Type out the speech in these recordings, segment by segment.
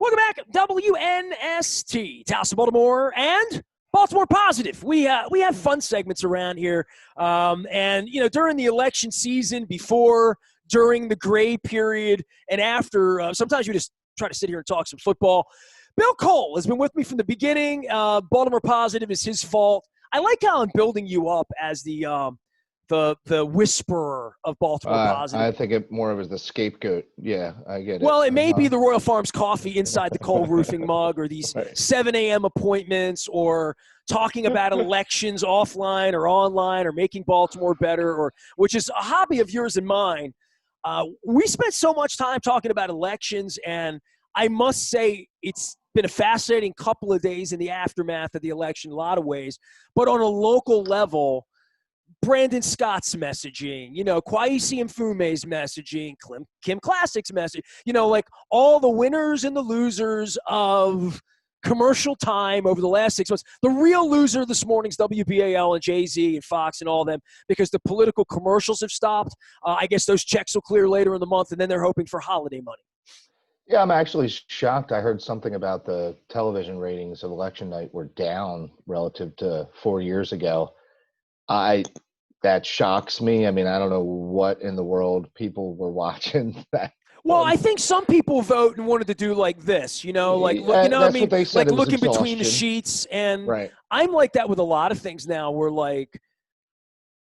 Welcome back, WNST, Taos, Baltimore, and Baltimore Positive. We have fun segments around here, and during the election season, before, during the gray period, and after. Sometimes we just try to sit here and talk some football. Bill Cole has been with me from the beginning. Baltimore Positive is his fault. I like how I'm building you up as the whisperer of Baltimore Positive. I think it more of as the scapegoat. Yeah, I get it. Well, it may be the Royal Farms coffee inside the Cole Roofing mug, or these 7 a.m. appointments, or talking about elections offline or online, or making Baltimore better, or which is a hobby of yours and mine. We spent so much time talking about elections, and I must say it's been a fascinating couple of days in the aftermath of the election in a lot of ways. But on a local level, Brandon Scott's messaging, Kwesi Mfume's messaging, Kim Classic's message, like all the winners and the losers of commercial time over the last 6 months. The real loser this morning's WBAL and Jay-Z and Fox and all them, because the political commercials have stopped. I guess those checks will clear later in the month, and then they're hoping for holiday money. Yeah, I'm actually shocked. I heard something about the television ratings of election night were down relative to 4 years ago. That shocks me. I mean, I don't know what in the world people were watching that. Well, I think some people vote and wanted to do like this, like looking between the sheets. And right. I'm like that with a lot of things now, where like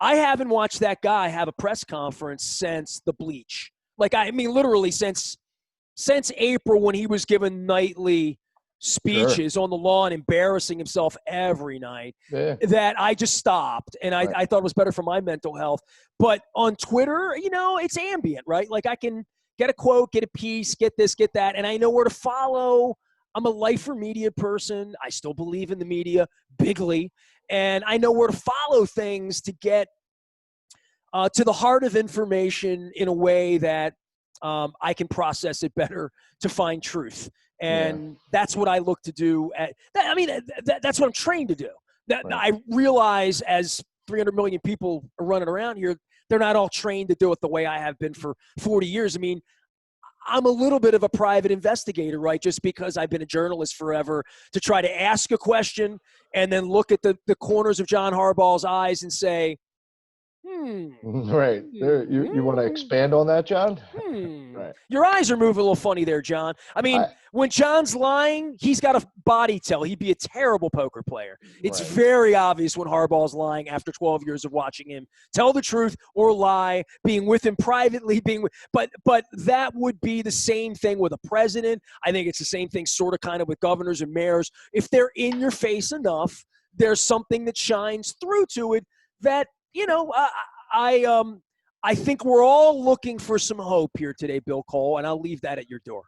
I haven't watched that guy have a press conference since the bleach. Like, I mean, literally since April, when he was given nightly speeches on the lawn, embarrassing himself every night, that I just stopped. And I thought it was better for my mental health. But on Twitter, it's ambient, right? Like, I can get a quote, get a piece, get this, get that, and I know where to follow. I'm a lifer media person. I still believe in the media bigly, and I know where to follow things to get to the heart of information in a way that I can process it better to find truth. And that's what I look to do. That's what I'm trained to do. I realize, as 300 million people are running around here, they're not all trained to do it the way I have been for 40 years. I mean, I'm a little bit of a private investigator, right? Just because I've been a journalist forever, to try to ask a question and then look at the corners of John Harbaugh's eyes and say, Right. You want to expand on that, John? Right. Your eyes are moving a little funny there, John. I mean, when John's lying, he's got a body tell. He'd be a terrible poker player. It's very obvious when Harbaugh's lying after 12 years of watching him tell the truth or lie, being with him privately, but that would be the same thing with a president. I think it's the same thing sort of kind of with governors and mayors. If they're in your face enough, there's something that shines through to it that, I think we're all looking for some hope here today, Bill Cole, and I'll leave that at your door.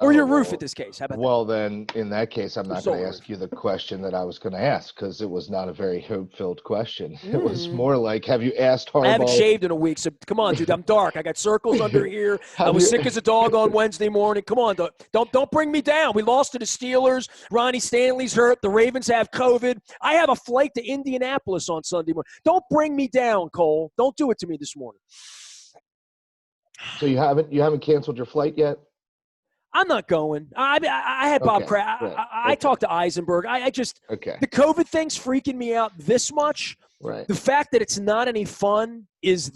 Or your roof at this case. How about that? Well, then, in that case, I'm not going to ask you the question that I was going to ask, because it was not a very hope-filled question. It was more like, have you asked Harbaugh? I haven't shaved in a week, so come on, dude. I'm dark. I got circles under here. I was sick as a dog on Wednesday morning. Come on, don't bring me down. We lost to the Steelers. Ronnie Stanley's hurt. The Ravens have COVID. I have a flight to Indianapolis on Sunday morning. Don't bring me down, Cole. Don't do it to me this morning. So you haven't canceled your flight yet? I'm not going. I had Bob Kraft. I talked to Eisenberg. The COVID thing's freaking me out this much. Right. The fact that it's not any fun is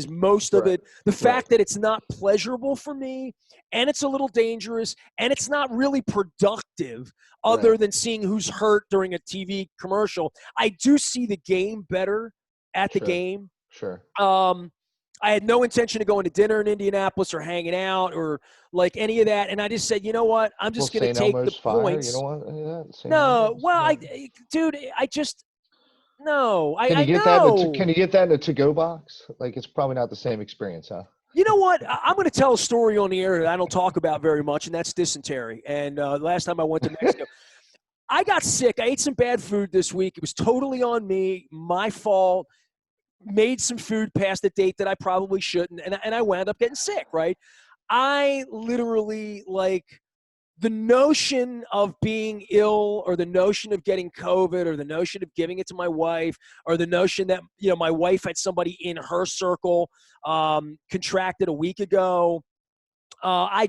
most of it. The fact that it's not pleasurable for me, and it's a little dangerous, and it's not really productive other than seeing who's hurt during a TV commercial. I do see the game better at the game. Sure. I had no intention of going to dinner in Indianapolis or hanging out or like any of that. And I just said, you know what? I'm just going to take the points. You don't want that? No. Well, dude, I just – no. Can you get that in a to-go box? Like, it's probably not the same experience, huh? You know what? I'm going to tell a story on the air that I don't talk about very much, and that's dysentery. And last time I went to Mexico, I got sick. I ate some bad food this week. It was totally on me, my fault. Made some food past the date that I probably shouldn't, and I wound up getting sick, right? I literally, like, the notion of being ill or the notion of getting COVID or the notion of giving it to my wife or the notion that, my wife had somebody in her circle contracted a week ago, I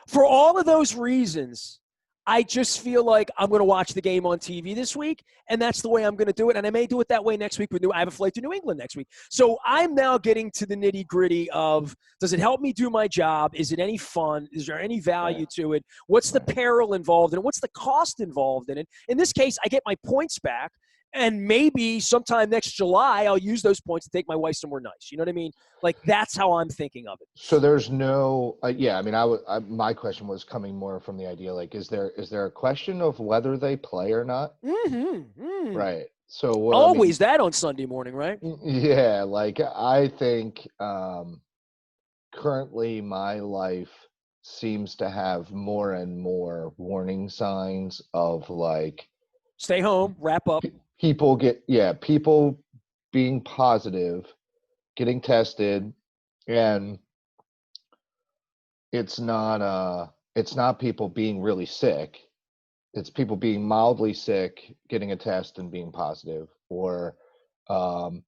For all of those reasons, I just feel like I'm going to watch the game on TV this week, and that's the way I'm going to do it. And I may do it that way next week. I have a flight to New England next week. So I'm now getting to the nitty gritty of, does it help me do my job? Is it any fun? Is there any value Right. to it? What's the Right. peril involved in it? What's the cost involved in it? In this case, I get my points back. And maybe sometime next July, I'll use those points to take my wife somewhere nice. You know what I mean? Like, that's how I'm thinking of it. So there's no, yeah. I mean, my question was coming more from the idea, like, is there a question of whether they play or not? Mm-hmm. Mm. Right. So what I mean, Always that on Sunday morning, right? yeah. Like I think currently my life seems to have more and more warning signs of like Stay home, wrap up. people being positive, getting tested, and it's not people being really sick. It's people being mildly sick, getting a test and being positive, or um,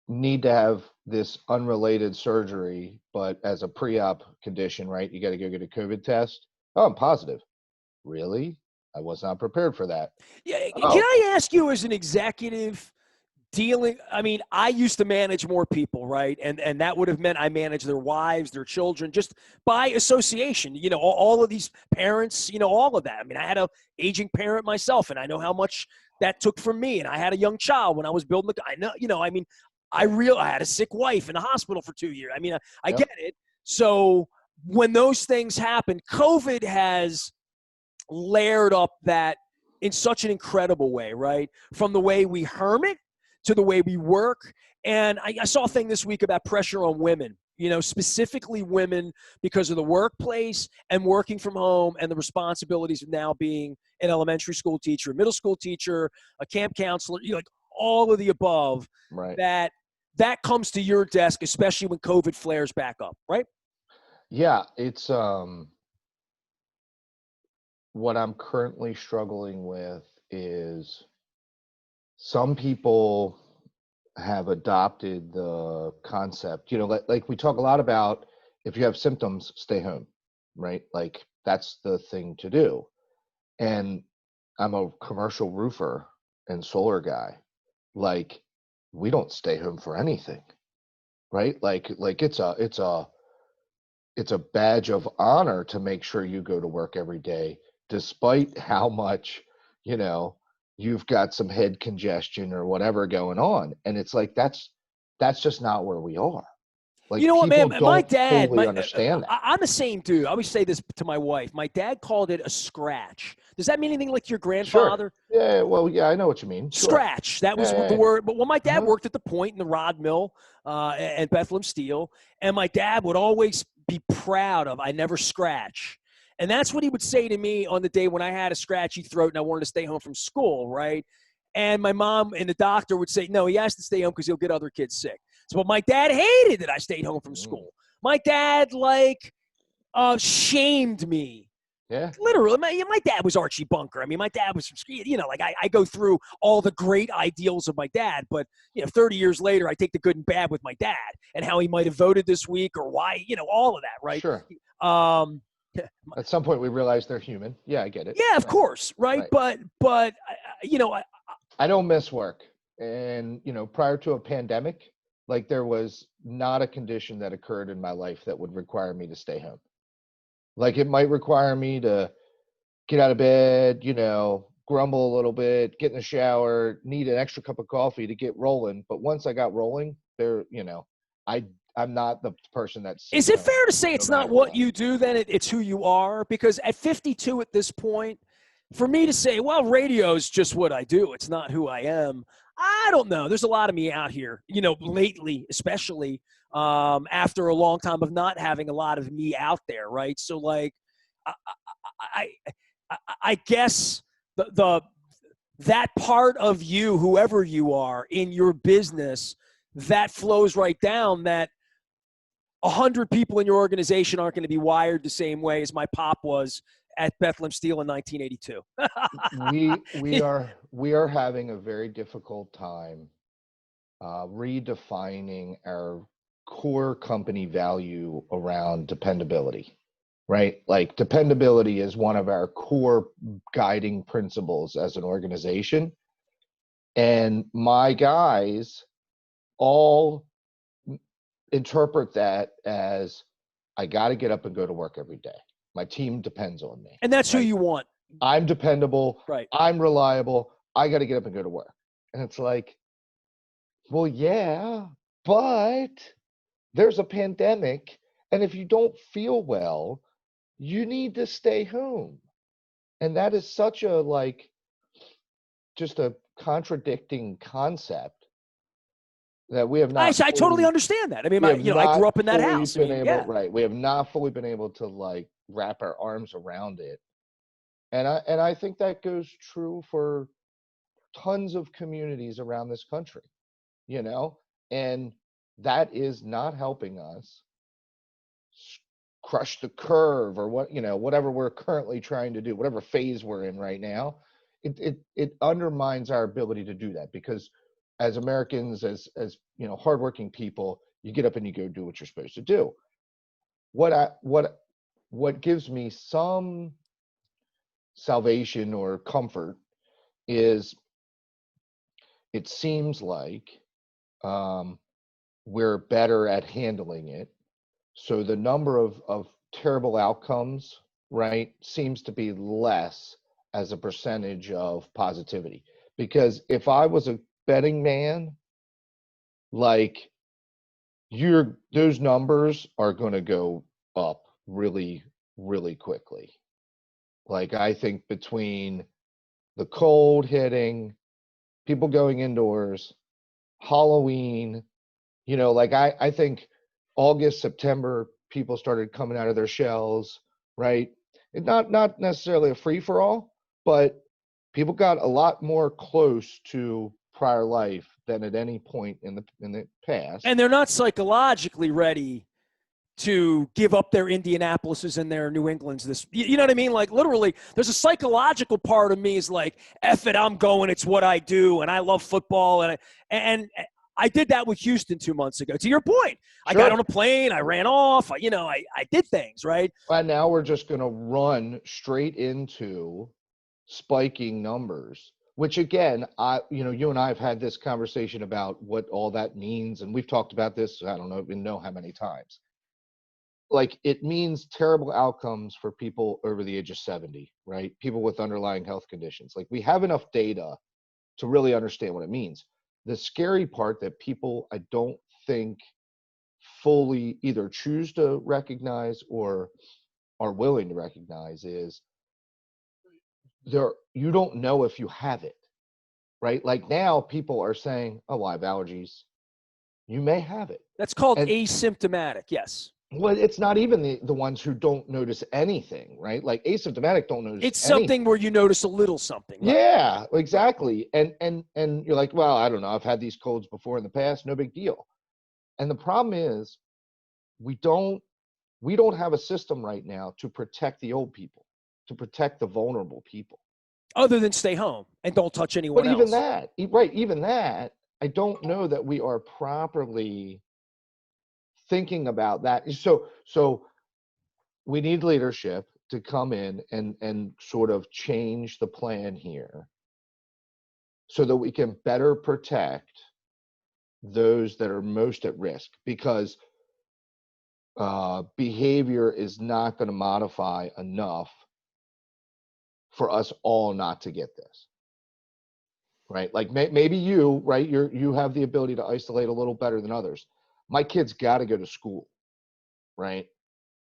need to have this unrelated surgery, but as a pre-op condition, right? You got to go get a COVID test. Oh, I'm positive. Really? I was not prepared for that. Yeah, can Oh, I ask you, as an executive dealing, I mean, I used to manage more people, right? And that would have meant I managed their wives, their children, just by association. All of these parents, all of that. I mean, I had a aging parent myself, and I know how much that took from me. And I had a young child when I was building the. I know, I mean, right. I had a sick wife in the hospital for 2 years. I mean, I Yep. get it. So when those things happen, COVID has layered up that in such an incredible way, right? From the way we hermit to the way we work. And I saw a thing this week about pressure on women, specifically women, because of the workplace and working from home and the responsibilities of now being an elementary school teacher, a middle school teacher, a camp counselor, like all of the above, Right. that comes to your desk, especially when COVID flares back up, right? Yeah, it's what I'm currently struggling with is some people have adopted the concept, like we talk a lot about, if you have symptoms, stay home, right? Like that's the thing to do. And I'm a commercial roofer and solar guy. Like we don't stay home for anything, right? Like it's a badge of honor to make sure you go to work every day, despite how much, you know, you've got some head congestion or whatever going on. And it's like that's just not where we are. You Like know what, man? people My don't dad, fully understand that. I'm the same dude. I always say this to my wife. My dad called it a scratch. Does that mean anything like your Sure. grandfather? Yeah, well, yeah, I know what you mean. Sure. Scratch. That was the Yeah. word. But when my dad Uh-huh. worked at the point in the rod mill at Bethlehem Steel, and my dad would always be proud of, I never scratch. And that's what he would say to me on the day when I had a scratchy throat and I wanted to stay home from school, right? And my mom and the doctor would say, no, he has to stay home because he'll get other kids sick. So, but my dad hated that I stayed home from Mm. school. My dad, shamed me. Yeah. Literally, my dad was Archie Bunker. I mean, my dad was from, like I go through all the great ideals of my dad, but 30 years later, I take the good and bad with my dad and how he might have voted this week or why, all of that, right? Sure. Um, At some point we realize they're human. Yeah, I get it. yeah, of Right. course, right? Right. But I, I don't miss work. And, prior to a pandemic, like there was not a condition that occurred in my life that would require me to stay home. Like it might require me to get out of bed, grumble a little bit, get in the shower, need an extra cup of coffee to get rolling. But once I got rolling, I I'm not the person that is sits it home fair to say no it's not matter what what. you do, then it's who you are? Because at 52 at this point, for me to say, well, radio is just what I do, it's not who I am, I don't know. There's a lot of me out here, lately, especially after a long time of not having a lot of me out there, right? So, like, I, I, I guess the that part of you, whoever you are in your business, that flows right down. That 100 people in your organization aren't going to be wired the same way as my pop was at Bethlehem Steel in 1982. We are having a very difficult time redefining our core company value around dependability. right? Like dependability is one of our core guiding principles as an organization. And my guys all interpret that as I got to get up and go to work every day. My team depends on me. And that's right? who you want. I'm dependable. Right. I'm reliable. I got to get up and go to work. And it's like, well, yeah, but there's a pandemic. And if you don't feel well, you need to stay home. And that is such a just a contradicting concept that we have I not totally fully understand that. I mean, we have I grew not up in that fully house. I been mean, able yeah. right. We have not fully been able to wrap our arms around it. And I think that goes true for tons of communities around this country, you know, and that is not helping us crush the curve or whatever we're currently trying to do, whatever phase we're in right now. It undermines our ability to do that, because as Americans, as hardworking people, you get up and you go do what you're supposed to do. What gives me some salvation or comfort is it seems like um, we're better at handling it. So the number of terrible outcomes, right, seems to be less as a percentage of positivity. Because if I was a betting man, like those numbers are going to go up really, really quickly. Like I think between the cold hitting, people going indoors, Halloween, like I think August, September, people started coming out of their shells, right? And not necessarily a free for all, but people got a lot more close to prior life than at any point in the past. And they're not psychologically ready to give up their Indianapolises and their New Englands. You know what I mean? Like literally, there's a psychological part of me is like, F it, I'm going. It's what I do, and I love football, and I did that with Houston 2 months ago. To your point, I got on a plane, I ran off. I did things right. And now we're just going to run straight into spiking numbers. Which again, you and I have had this conversation about what all that means, and we've talked about this. I don't even know how many times. Like it means terrible outcomes for people over the age of 70, right? People with underlying health conditions. Like we have enough data to really understand what it means. The scary part that people, I don't think, fully either choose to recognize or are willing to recognize is you don't know if you have it, right? Like now people are saying, oh, well, I have allergies. You may have it. That's called asymptomatic. Yes. Well, it's not even the ones who don't notice anything, right? Like asymptomatic don't notice it's something anything. Where you notice a little something. Right? Yeah, exactly. And you're like, well, I don't know. I've had these colds before in the past. No big deal. And the problem is we don't have a system right now to protect the old people, to protect the vulnerable people. Other than stay home and don't touch anyone else. But even that, right, even that, I don't know that we are properly thinking about that. So we need leadership to come in and sort of change the plan here so that we can better protect those that are most at risk, because behavior is not going to modify enough for us all not to get this. Right? Like maybe you, right? You have the ability to isolate a little better than others. My kids got to go to school, right?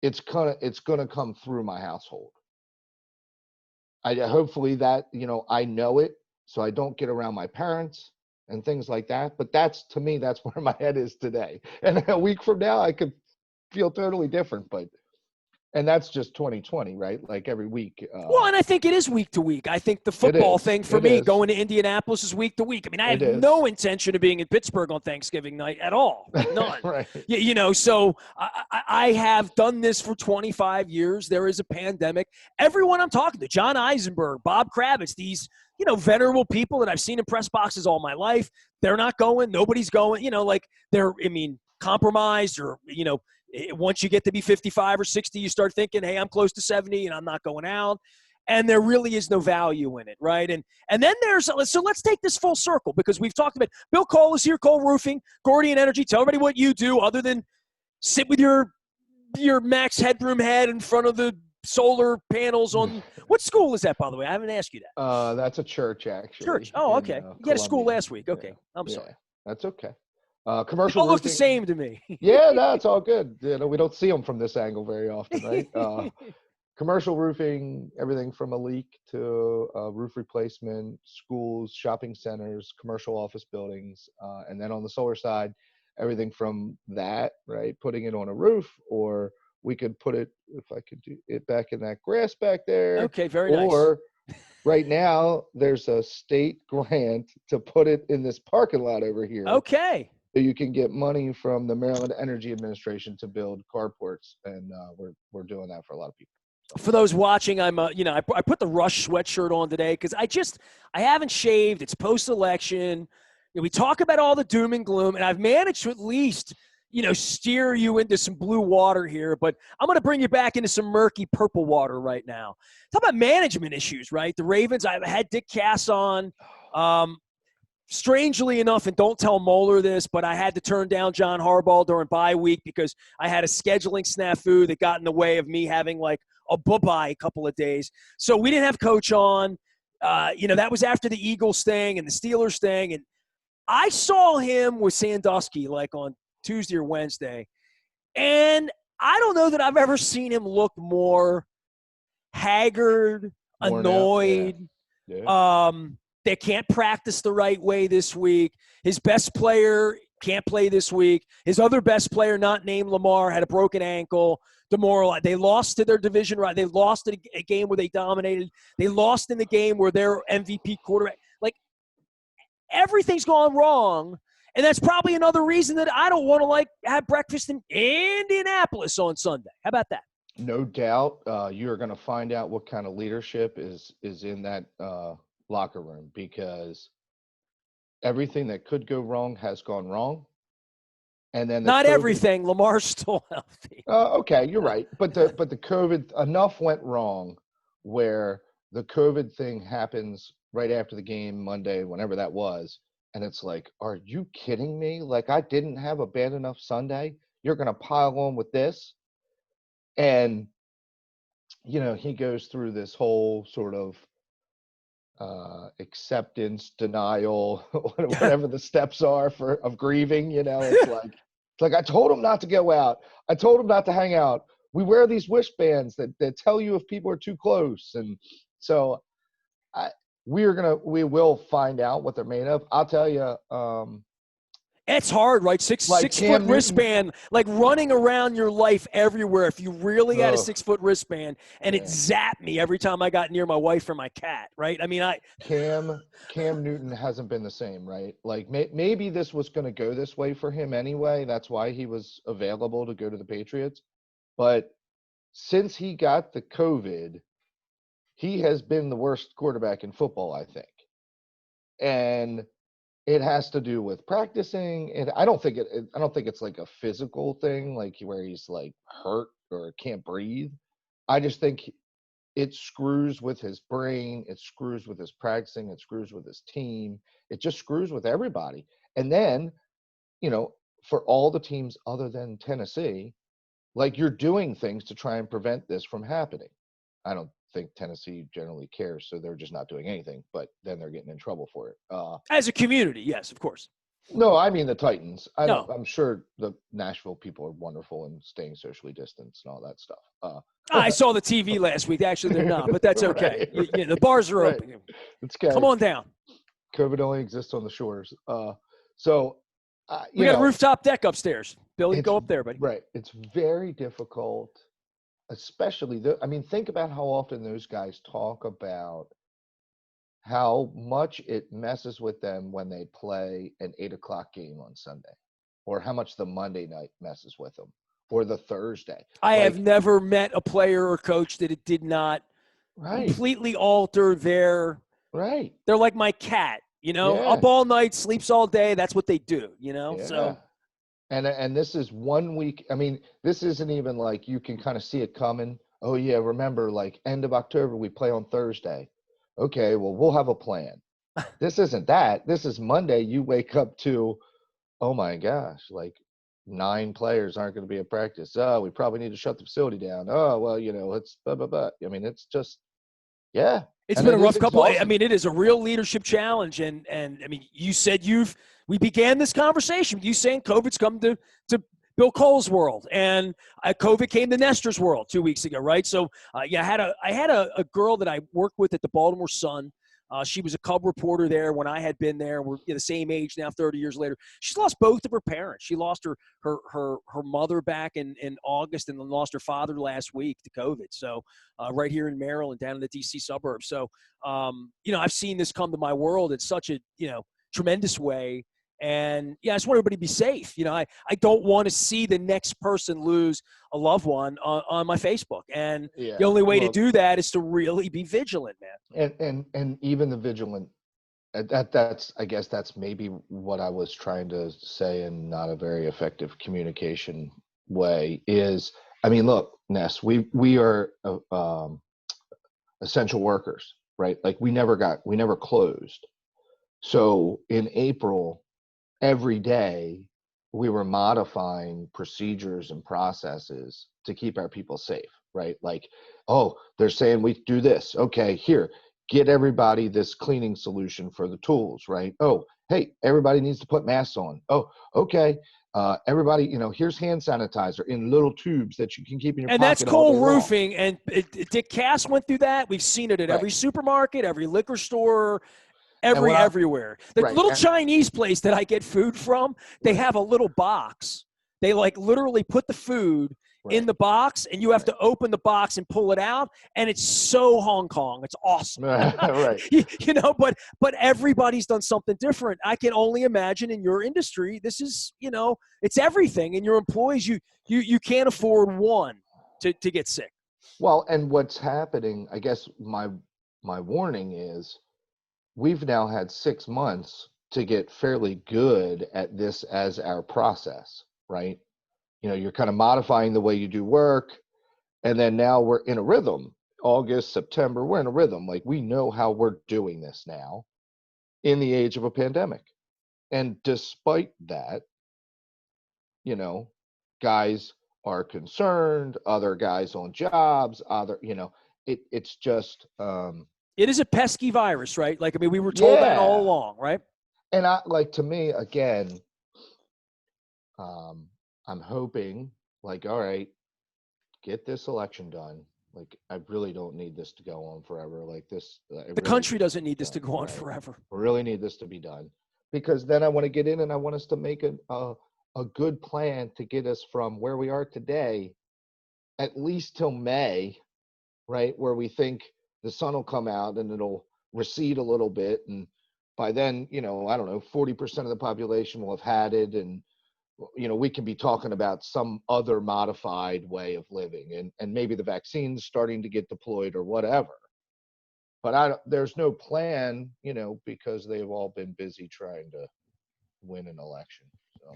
It's gonna come through my household. Hopefully that I know it, so I don't get around my parents and things like that. But to me, that's where my head is today. And a week from now, I could feel totally different. And that's just 2020, right? Like every week. Well, and I think it is week to week. I think the football thing for me going to Indianapolis is week to week. I mean, I have no intention of being in Pittsburgh on Thanksgiving night at all. None. Right. So I have done this for 25 years. There is a pandemic. Everyone I'm talking to, John Eisenberg, Bob Kravitz, these, venerable people that I've seen in press boxes all my life, they're not going. Nobody's going. They're, compromised or, Once you get to be 55 or 60, you start thinking, hey, I'm close to 70 and I'm not going out. And there really is no value in it, right? And then so let's take this full circle, because we've talked about Bill Cole is here, Cole Roofing, Gordian Energy. Tell everybody what you do other than sit with your max headroom head in front of the solar panels on – what school is that, by the way? I haven't asked you that. That's a church, actually. Church. Oh, okay. You had a school last week. Okay. Yeah. I'm sorry. That's okay. They Commercial all look roofing. the same to me. Yeah, no, it's all good. We don't see them from this angle very often, right? Commercial roofing, everything from a leak to roof replacement, schools, shopping centers, commercial office buildings. And then on the solar side, everything from that, right? Putting it on a roof, or we could put it, if I could do it, back in that grass back there. Okay, very nice. Or right now, there's a state grant to put it in this parking lot over here. Okay. So you can get money from the Maryland Energy Administration to build carports, and we're doing that for a lot of people. For those watching, I put the Rush sweatshirt on today because I haven't shaved. It's post-election. We talk about all the doom and gloom, and I've managed to at least, steer you into some blue water here, but I'm going to bring you back into some murky purple water right now. Talk about management issues, right? The Ravens, I had Dick Cass on. Strangely enough, and don't tell Moeller this, but I had to turn down John Harbaugh during bye week because I had a scheduling snafu that got in the way of me having like a bye a couple of days. So we didn't have Coach on. That was after the Eagles thing and the Steelers thing. And I saw him with Sandusky like on Tuesday or Wednesday. And I don't know that I've ever seen him look more haggard, annoyed. Yeah. They can't practice the right way this week. His best player can't play this week. His other best player, not named Lamar, had a broken ankle, demoralized. They lost to their division right. They lost in a game where they dominated. They lost in the game where their MVP quarterback. Like, everything's gone wrong. And that's probably another reason that I don't want to, have breakfast in Indianapolis on Sunday. How about that? No doubt. You are going to find out what kind of leadership is in that locker room, because everything that could go wrong has gone wrong. And then not everything. Lamar's still healthy. Okay, you're right. But the COVID, enough went wrong where the COVID thing happens right after the game Monday, whenever that was. And it's like, are you kidding me? Like, I didn't have a bad enough Sunday. You're going to pile on with this. And, he goes through this whole sort of acceptance, denial, whatever the steps are of grieving. It's like I told him not to go out. I told him not to hang out. We wear these wristbands that tell you if people are too close, and so we will find out what they're made of. I'll tell you. It's hard, right? Six-foot wristband, like running around your life everywhere. If you really had a 6-foot wristband, and it zapped me every time I got near my wife or my cat, right? I mean, Cam Newton hasn't been the same, right? Like maybe this was going to go this way for him anyway. That's why he was available to go to the Patriots. But since he got the COVID, he has been the worst quarterback in football, I think. And it has to do with practicing, and I don't think it's like a physical thing, like where he's like hurt or can't breathe. I just think it screws with his brain, it screws with his practicing, it screws with his team, it just screws with everybody. And then, for all the teams other than Tennessee, like, you're doing things to try and prevent this from happening. I don't think Tennessee generally cares, so they're just not doing anything, but then they're getting in trouble for it. As a community, yes, of course. No, I mean the Titans. No. I'm sure the Nashville people are wonderful and staying socially distanced and all that stuff. I saw the TV last week. Actually, they're not, but that's okay. Right. The bars are open. It's okay. Come on down. COVID only exists on the shores. We got a rooftop deck upstairs. Billy, go up there, buddy. Right. It's very difficult. Especially, think about how often those guys talk about how much it messes with them when they play an 8:00 game on Sunday, or how much the Monday night messes with them, or the Thursday. I have never met a player or coach that it did not completely alter their. Right. They're like my cat, up all night, sleeps all day. That's what they do, Yeah. So And this is 1 week. I mean, this isn't even like you can kind of see it coming. Oh yeah, remember like end of October we play on Thursday. Okay, well we'll have a plan. This isn't that. This is Monday. You wake up to, oh my gosh, like 9 players aren't going to be at practice. Oh, we probably need to shut the facility down. Oh, well, it's blah, blah, blah. I mean, it's just, yeah. It's And been a it is rough couple. I exhausting. mean, it is a real leadership challenge. And I mean, you said we began this conversation with you saying COVID's come to Bill Cole's world, and COVID came to Nestor's world 2 weeks ago, right? So, yeah, I had a girl that I worked with at the Baltimore Sun. She was a Cub reporter there when I had been there. We're the same age now, 30 years later. She's lost both of her parents. She lost her mother back in August, and then lost her father last week to COVID. So right here in Maryland, down in the D.C. suburbs. So, I've seen this come to my world in such a, tremendous way. And, yeah, I just want everybody to be safe. I don't want to see the next person lose a loved one on my Facebook. And the only way to do that is to really be vigilant, man. And even the vigilant, that's I guess that's maybe what I was trying to say in not a very effective communication way is, I mean, look, Ness, we are essential workers, right? Like we never closed. So in April, every day we were modifying procedures and processes to keep our people safe, right? Like, oh, they're saying we do this. Okay, here, get everybody this cleaning solution for the tools, right? Oh, hey, everybody needs to put masks on. Oh, okay. Everybody, here's hand sanitizer in little tubes that you can keep in your and pocket. that's Cole Roofing. And Dick Cass went through that. We've seen it at every supermarket, every liquor store, everywhere. The little Chinese place that I get food from, they have a little box. They like literally put the food in the box, and you have to open the box and pull it out, and it's so Hong Kong. It's awesome. Right. But everybody's done something different. I can only imagine in your industry, this is, it's everything. And your employees, you can't afford one to get sick. Well, and what's happening, I guess my warning is, we've now had 6 months to get fairly good at this as our process, right? You're kind of modifying the way you do work. And then now we're in a rhythm. August, September, we're in a rhythm. Like we know how we're doing this now in the age of a pandemic. And despite that, guys are concerned, other guys on jobs, it's just, it is a pesky virus, right? Like, I mean, we were told that all along, right? And to me, again, I'm hoping, like, all right, get this election done. Like, I really don't need this to go on forever. Like this, the country doesn't need this to go on forever. We really need this to be done, because then I want to get in and I want us to make a good plan to get us from where we are today, at least till May, right? Where we think the sun will come out and it'll recede a little bit. And by then, I don't know, 40% of the population will have had it. And, we can be talking about some other modified way of living, and maybe the vaccine's starting to get deployed or whatever. But there's no plan, because they've all been busy trying to win an election. So.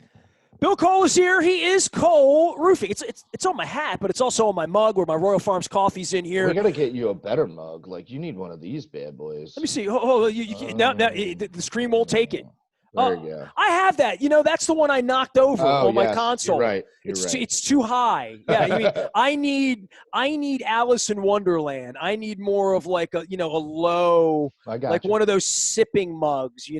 Bill Cole is here. He is Cole Roofing. It's on my hat, but it's also on my mug where my Royal Farms coffee's in here. We got to get you a better mug. Like, you need one of these bad boys. Let me see. Now the screen won't take it. There you go. I have that. That's the one I knocked over on my console. You're right. It's too high. Yeah, I mean, I need Alice in Wonderland. I need more of like a low, like one of those sipping mugs. I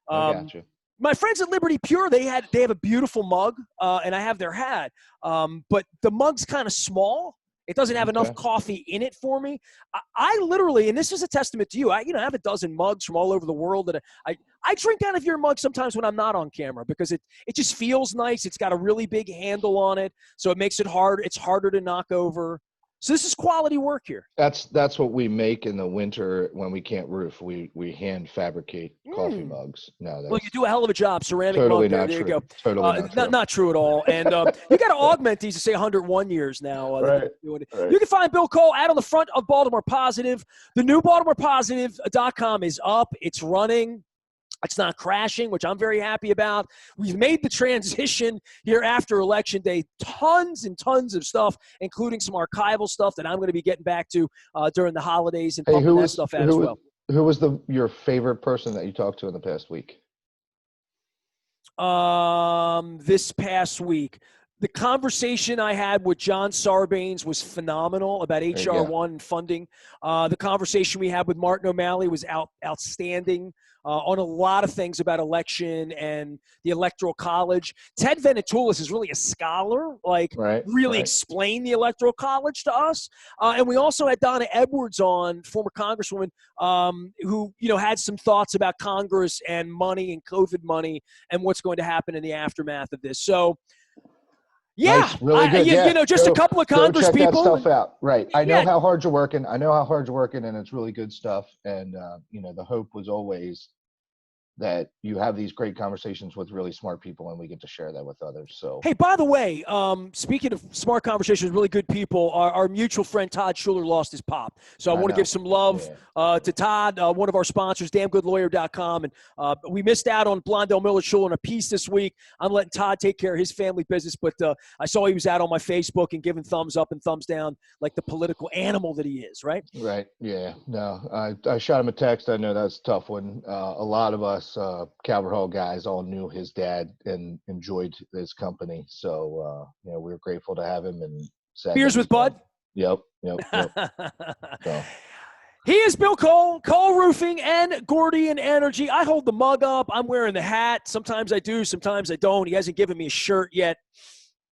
got you. My friends at Liberty Pure, they have a beautiful mug, and I have their hat. But the mug's kind of small. It doesn't have enough coffee in it for me. I literally, and this is a testament to you, I have a dozen mugs from all over the world that I drink out of your mug sometimes when I'm not on camera, because it just feels nice. It's got a really big handle on it, so it makes it hard. It's harder to knock over. So this is quality work here. That's what we make in the winter when we can't roof. We hand fabricate coffee mugs. No, well, you do a hell of a job. Ceramic totally mug. There you go. Totally not true at all. And you got to augment these to say 101 years now. Right. You can find Bill Cole out on the front of Baltimore Positive. The new BaltimorePositive.com is up. It's running. It's not crashing, which I'm very happy about. We've made the transition here after Election Day. Tons and tons of stuff, including some archival stuff that I'm going to be getting back to during the holidays and Hey, pumping that stuff out as well. Who was your favorite person that you talked to in the past week? This past week, the conversation I had with John Sarbanes was phenomenal about HR1 and funding. The conversation we had with Martin O'Malley was outstanding on a lot of things about election and the Electoral College. Ted Venetoulis is really a scholar, really explain the Electoral College to us. And we also had Donna Edwards on, former Congresswoman, who had some thoughts about Congress and money and COVID money and what's going to happen in the aftermath of this. So, yeah, nice. Really good. Just a couple of Congress check people. That stuff out. Right. I know how hard you're working. And it's really good stuff. And, the hope was always that you have these great conversations with really smart people and we get to share that with others. So, hey, by the way, speaking of smart conversations with really good people, our mutual friend Todd Schuler lost his pop. So I want to give some love to Todd, one of our sponsors, damngoodlawyer.com. And we missed out on Blondell Miller Schuler in a piece this week. I'm letting Todd take care of his family business, but I saw he was out on my Facebook and giving thumbs up and thumbs down like the political animal that he is, right? Right. Yeah. No, I shot him a text. I know that's a tough one. A lot of us Calvert Hall guys all knew his dad and enjoyed his company. So, we were grateful to have him. And beers with Bud? Yep. So. He is Bill Cole Roofing and Gordian Energy. I hold the mug up. I'm wearing the hat. Sometimes I do, sometimes I don't. He hasn't given me a shirt yet.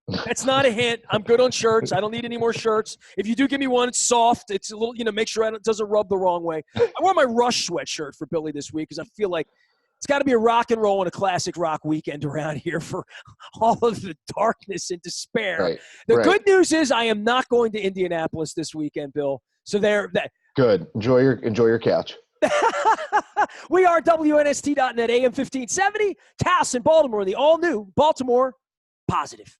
That's not a hint. I'm good on shirts. I don't need any more shirts. If you do give me one, it's soft. It's a little, make sure it doesn't rub the wrong way. I wore my Rush sweatshirt for Billy this week because I feel like it's got to be a rock and roll and a classic rock weekend around here for all of the darkness and despair. The good news is I am not going to Indianapolis this weekend, Bill. So good. Enjoy your couch. We are WNST.net, AM 1570, Taos in Baltimore, the all-new Baltimore Positive.